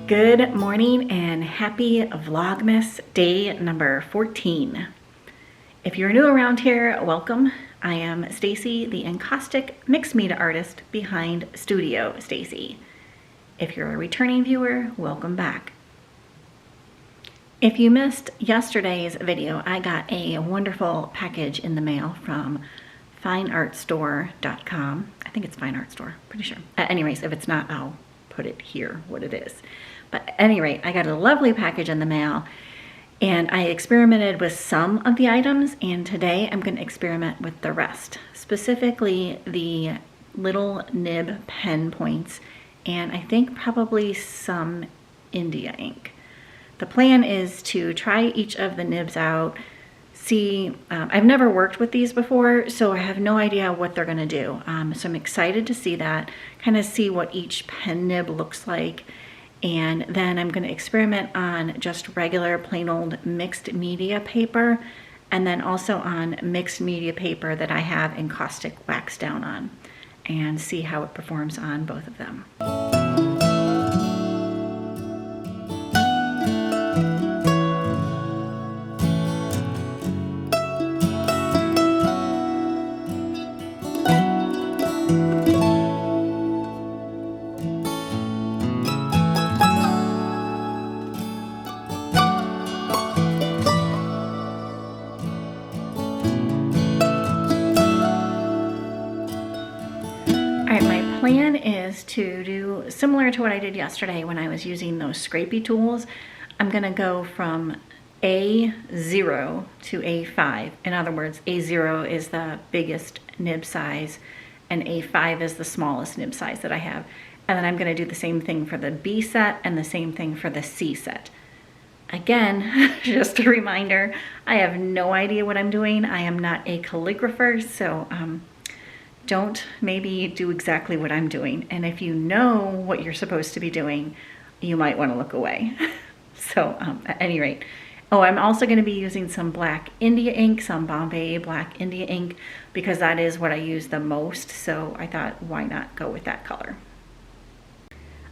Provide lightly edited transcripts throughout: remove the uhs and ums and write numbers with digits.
Good morning and happy Vlogmas day number 14. If you're new around here, welcome. I am Stacy, the Encaustic mixed media artist behind Studio Stacy. If you're a returning viewer, welcome back. If you missed yesterday's video, I got a wonderful package in the mail from fineartstore.com. I think it's Fine Art Store, pretty sure. Anyways, if it's not, I'll put it here, what it is. But at any rate, I got a lovely package in the mail and I experimented with some of the items, and today I'm going to experiment with the rest, specifically the little nib pen points and I think probably some India ink. The plan is to try each of the nibs out, see, I've never worked with these before, so I have no idea what they're going to do. So I'm excited to see that, kind of see what each pen nib looks like. And then I'm going to experiment on just regular plain old mixed media paper, and then also on mixed media paper that I have Encaustic wax down on, and see how it performs on both of them. Plan is to do similar to what I did yesterday when I was using those scrapey tools. I'm going to go from A0 to A5. In other words, A0 is the biggest nib size and A5 is the smallest nib size that I have. And then I'm going to do the same thing for the B set and the same thing for the C set. Again, just a reminder, I have no idea what I'm doing. I am not a calligrapher, so don't maybe do exactly what I'm doing. And if you know what you're supposed to be doing, you might want to look away. So at any rate, oh, I'm also going to be using some black India ink, some Bombay black India ink, because that is what I use the most. So I thought, why not go with that color?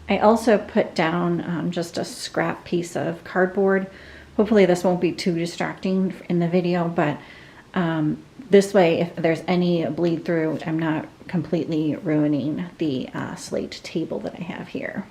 I also put down just a scrap piece of cardboard. Hopefully this won't be too distracting in the video, but this way, if there's any bleed through, I'm not completely ruining the slate table that I have here.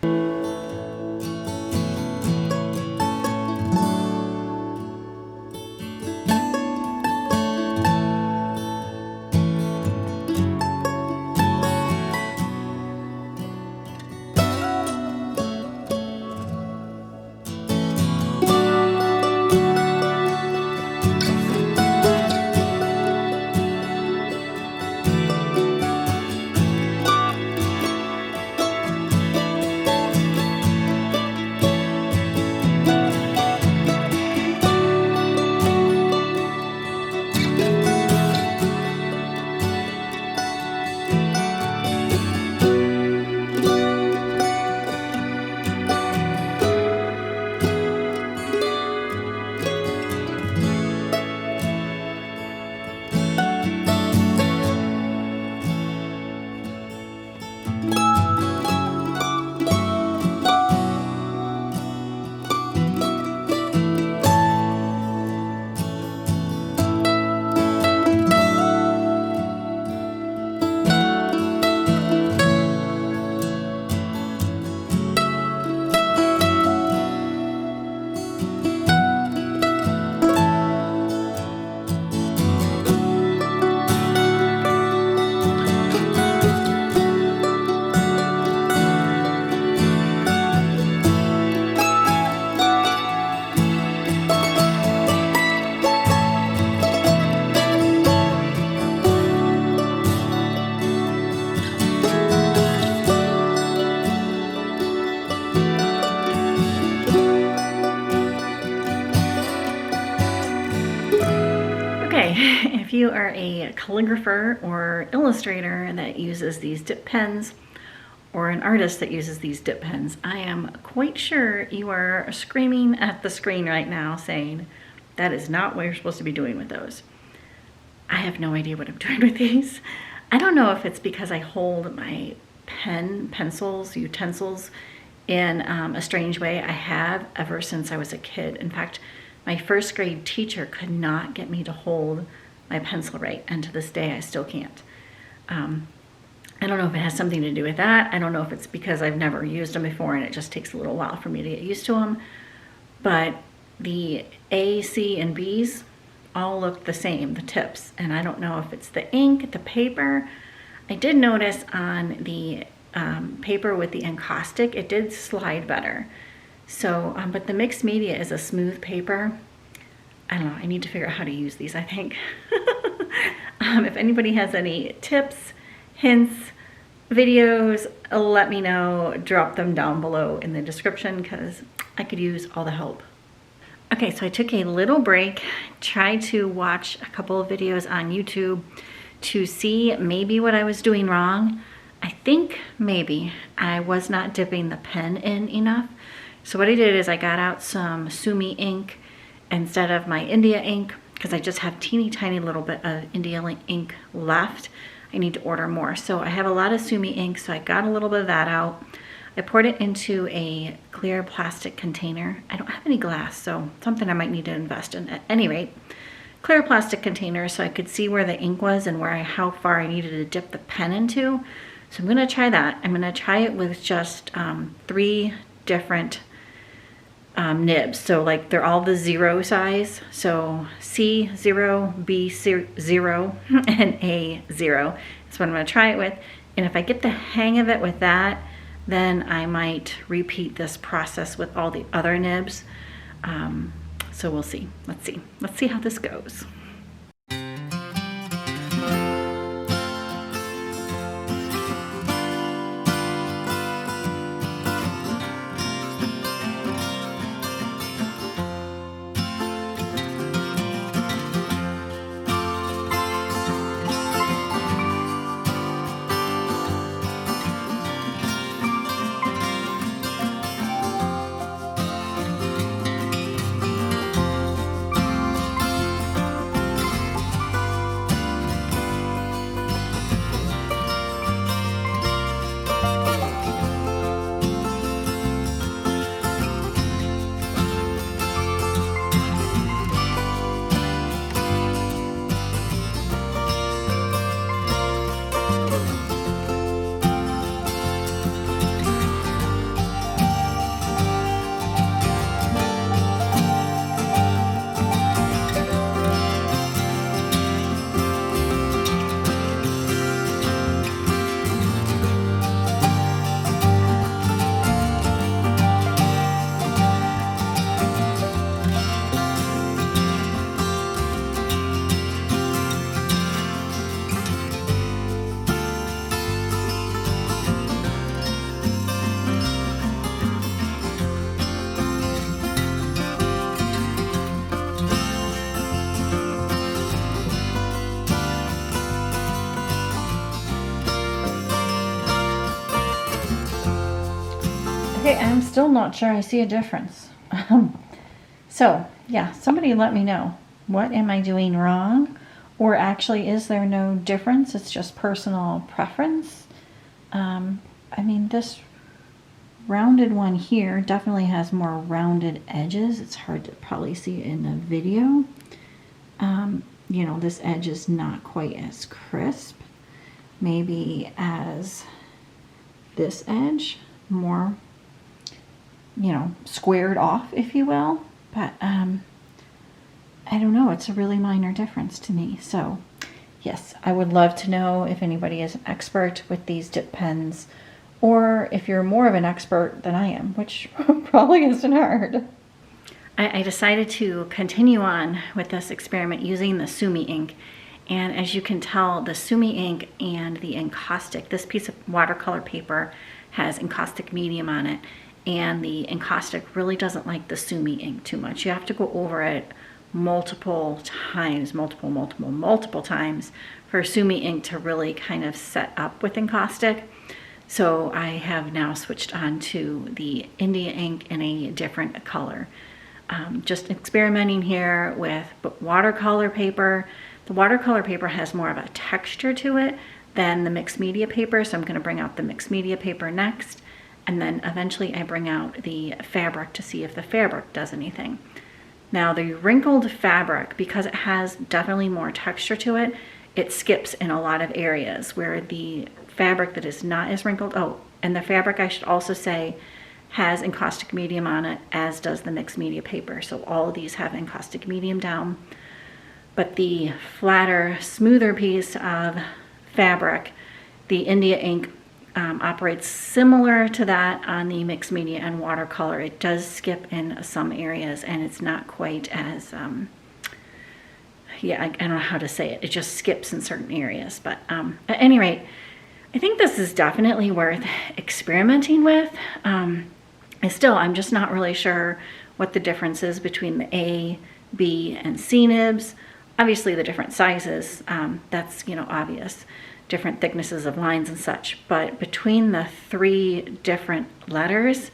If you are a calligrapher or illustrator that uses these dip pens, or an artist that uses these dip pens, I am quite sure you are screaming at the screen right now saying, that is not what you're supposed to be doing with those. I have no idea what I'm doing with these. I don't know if it's because I hold my pencils, utensils in a strange way. I have ever since I was a kid. In fact, my first grade teacher could not get me to hold my pencil right, and to this day I still can't. I don't know if it has something to do with that. I don't know if it's because I've never used them before and it just takes a little while for me to get used to them. But the A, C, and B's all look the same, the tips. And I don't know if it's the ink, the paper. I did notice on the paper with the Encaustic, it did slide better. So, but the mixed media is a smooth paper. I don't know, I need to figure out how to use these, I think. If anybody has any tips, hints, videos, let me know. Drop them down below in the description because I could use all the help. Okay, so I took a little break, tried to watch a couple of videos on YouTube to see maybe what I was doing wrong. I think maybe I was not dipping the pen in enough. So what I did is I got out some Sumi ink instead of my India ink because I just have teeny tiny little bit of India ink left. I need to order more. So I have a lot of Sumi ink, so I got a little bit of that out. I poured it into a clear plastic container. I don't have any glass, so something I might need to invest in. At any rate, clear plastic container so I could see where the ink was and how far I needed to dip the pen into. So I'm gonna try that. I'm gonna try it with just 3 different nibs. So like they're all the 0 size. So C0, B0, and A0. That's what I'm gonna try it with. And if I get the hang of it with that, then I might repeat this process with all the other nibs. So we'll see. Let's see how this goes. Okay, I'm still not sure I see a difference. So, yeah, somebody let me know. What am I doing wrong? Or actually, is there no difference? It's just personal preference. I mean, this rounded one here definitely has more rounded edges. It's hard to probably see in the video. You know, this edge is not quite as crisp. Maybe as this edge, more, you know, squared off, if you will. But I don't know, it's a really minor difference to me. So yes, I would love to know if anybody is an expert with these dip pens, or if you're more of an expert than I am, which probably isn't hard. I decided to continue on with this experiment using the Sumi ink. And as you can tell, the Sumi ink and the Encaustic, this piece of watercolor paper has Encaustic medium on it, and the Encaustic really doesn't like the Sumi ink too much. You have to go over it multiple times, multiple times for Sumi ink to really kind of set up with Encaustic. So I have now switched on to the India ink in a different color. Just experimenting here with watercolor paper. The watercolor paper has more of a texture to it than the mixed media paper, so I'm going to bring out the mixed media paper next, and then eventually I bring out the fabric to see if the fabric does anything. Now the wrinkled fabric, because it has definitely more texture to it, it skips in a lot of areas, where the fabric that is not as wrinkled, oh, and the fabric, I should also say, has encaustic medium on it, as does the mixed media paper. So all of these have encaustic medium down. But the flatter, smoother piece of fabric, the India ink, operates similar to that on the mixed media and watercolor. It does skip in some areas, and it's not quite as, yeah, I don't know how to say it. It just skips in certain areas. But at any rate, I think this is definitely worth experimenting with. I'm just not really sure what the difference is between the A, B, and C nibs. Obviously the different sizes, that's, you know, obvious. Different thicknesses of lines and such. But between the 3 different letters,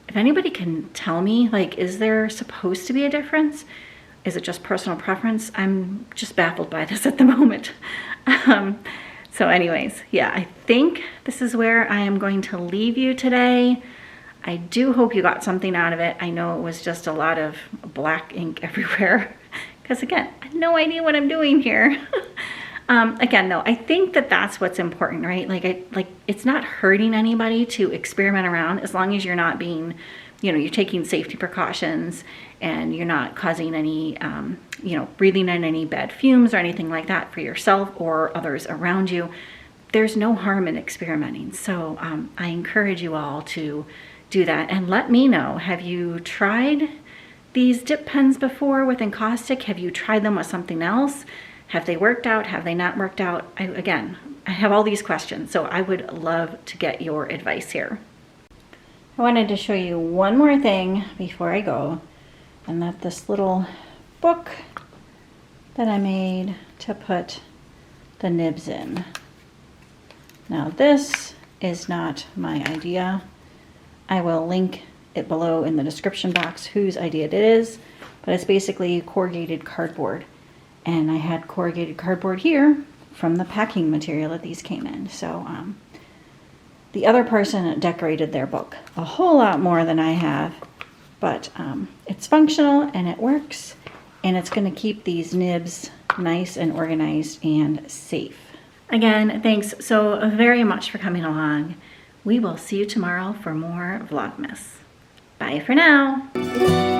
if anybody can tell me, like, is there supposed to be a difference? Is it just personal preference? I'm just baffled by this at the moment. So anyways, yeah, I think this is where I am going to leave you today. I do hope you got something out of it. I know it was just a lot of black ink everywhere, because again, I have no idea what I'm doing here. Again, though, I think that that's what's important, right? Like it's not hurting anybody to experiment around, as long as you're not being, you know, you're taking safety precautions and you're not causing any, you know, breathing in any bad fumes or anything like that for yourself or others around you. There's no harm in experimenting. So I encourage you all to do that, and let me know, have you tried these dip pens before with encaustic? Have you tried them with something else? Have they worked out? Have they not worked out? Again, I have all these questions, so I would love to get your advice here. I wanted to show you one more thing before I go, and that's this little book that I made to put the nibs in. Now this is not my idea. I will link it below in the description box whose idea it is, but it's basically corrugated cardboard. And I had corrugated cardboard here from the packing material that these came in. So the other person decorated their book a whole lot more than I have, but it's functional and it works, and it's going to keep these nibs nice and organized and safe. Again, thanks so very much for coming along. We will see you tomorrow for more Vlogmas. Bye for now.